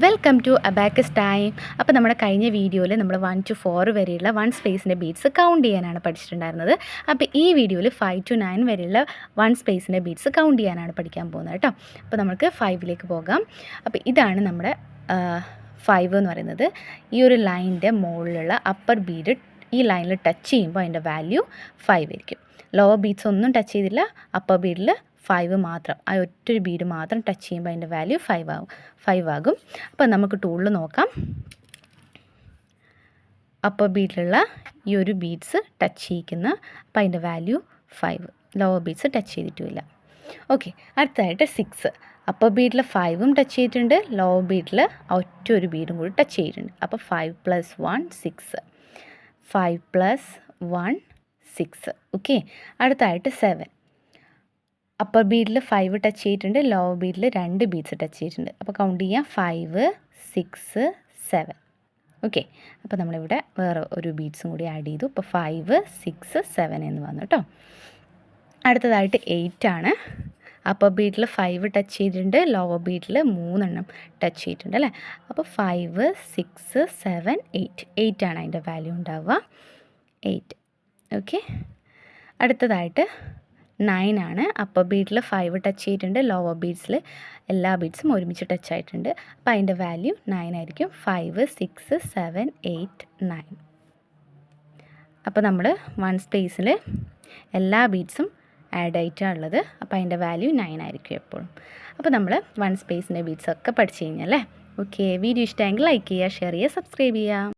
Welcome to abacus time. അപ്പോൾ നമ്മുടെ കഴിഞ്ഞ വീഡിയോയിൽ നമ്മൾ 1 to 4 വരെയുള്ള 1 സ്പേസിൻ്റെ ബീറ്റ്സ് കൗണ്ട് ചെയ്യാനാണ് പഠിച്ചിട്ടുണ്ടായിരുന്നത്. അപ്പോൾ ഈ വീഡിയോയിൽ 5 to 9 വരെയുള്ള 1 സ്പേസിൻ്റെ ബീറ്റ്സ് കൗണ്ട് ചെയ്യാനാണ് പഠിക്കാൻ പോകുന്നത് കേട്ടോ. അപ്പോൾ നമുക്ക് 5ലേക്ക് പോകാം. അപ്പോൾ ഇതാണ് നമ്മുടെ 5 എന്ന് പറയുന്നത്. ഈ ഒരു ലൈനിൻ്റെ മുകളിലുള്ള അപ്പർ ബീഡ് ഈ ലൈനിൽ ടച്ച് ചെയ്യുമ്പോൾ അതിൻ്റെ വാല്യൂ 5 ആയിരിക്കും. ലോവർ ബീഡ്സ് ഒന്നും ടച്ച് ചെയ്തില്ല, അപ്പർ ബീഡിൽ 5 മാത്രം, ആ ഒറ്റൊരു ബീഡ് മാത്രം ടച്ച് ചെയ്യുമ്പോൾ അതിൻ്റെ വാല്യൂ 5 ആകും. അപ്പോൾ നമുക്ക് ടൂളിൽ നോക്കാം. അപ്പർ ബീഡിലുള്ള ഈ ഒരു ബീഡ്സ് ടച്ച് ചെയ്യിക്കുന്ന, അപ്പോൾ അതിൻ്റെ വാല്യൂ 5. ലോവർ ബീഡ്സ് ടച്ച് ചെയ്തിട്ടുമില്ല. ഓക്കെ, അടുത്തതായിട്ട് 6. അപ്പർ ബീഡിൽ 5ഉം ടച്ച് ചെയ്തിട്ടുണ്ട്, ലോവർ ബീഡിൽ ഒറ്റൊരു ബീഡും കൂടി ടച്ച് ചെയ്തിട്ടുണ്ട്. അപ്പോൾ 5 + 1 6. 5 + 1 6. ഓക്കെ, അടുത്തായിട്ട് 7. അപ്പർ ബീഡിൽ 5 ടച്ച് ചെയ്തിട്ടുണ്ട്, ലോവർ ബീഡിൽ 2 ബീഡ്സ് ടച്ച് ചെയ്തിട്ടുണ്ട്. അപ്പോൾ കൗണ്ട് ചെയ്യാം 5 6 7. ഓക്കെ, അപ്പോൾ നമ്മളിവിടെ വേറെ ഒരു ബീഡ്സും കൂടി ആഡ് ചെയ്തു. അപ്പോൾ 5 6 7 എന്ന് വന്നു കേട്ടോ. അടുത്തതായിട്ട് 8 ആണ്. അപ്പർ ബീഡിൽ 5 ടച്ച് ചെയ്തിട്ടുണ്ട്, ലോവർ ബീഡിൽ 3 ടച്ച് ചെയ്തിട്ടുണ്ട് അല്ലേ. അപ്പോൾ 5 6 7 8 ആണ് അതിൻ്റെ വാല്യൂ ഉണ്ടാവുക, 8. ഓക്കെ, അടുത്തതായിട്ട് 9 ആണ്. അപ്പർ ബീഡിൽ 5 ടച്ച് ചെയ്തിട്ടുണ്ട്, ലോവർ ബീഡ്സിൽ എല്ലാ ബീഡ്സും ഒരുമിച്ച് ടച്ച് ആയിട്ടുണ്ട്. അപ്പോൾ അതിൻ്റെ വാല്യൂ 9 ആയിരിക്കും. 5 6 7 8 9. അപ്പോൾ നമ്മൾ 1 സ്പേസിൽ എല്ലാ ബീഡ്സും ആഡ് ആയിട്ടാണ് ഉള്ളത്. അപ്പോൾ അതിൻ്റെ വാല്യൂ 9 ആയിരിക്കും എപ്പോഴും. അപ്പോൾ നമ്മൾ 1 സ്പേസിൻ്റെ ബീഡ്സൊക്കെ പഠിച്ചു കഴിഞ്ഞല്ലേ. ഓക്കെ, വീഡിയോ ഇഷ്ടമെങ്കിൽ ലൈക്ക് ചെയ്യുക, ഷെയർ ചെയ്യുക, സബ്സ്ക്രൈബ് ചെയ്യുക.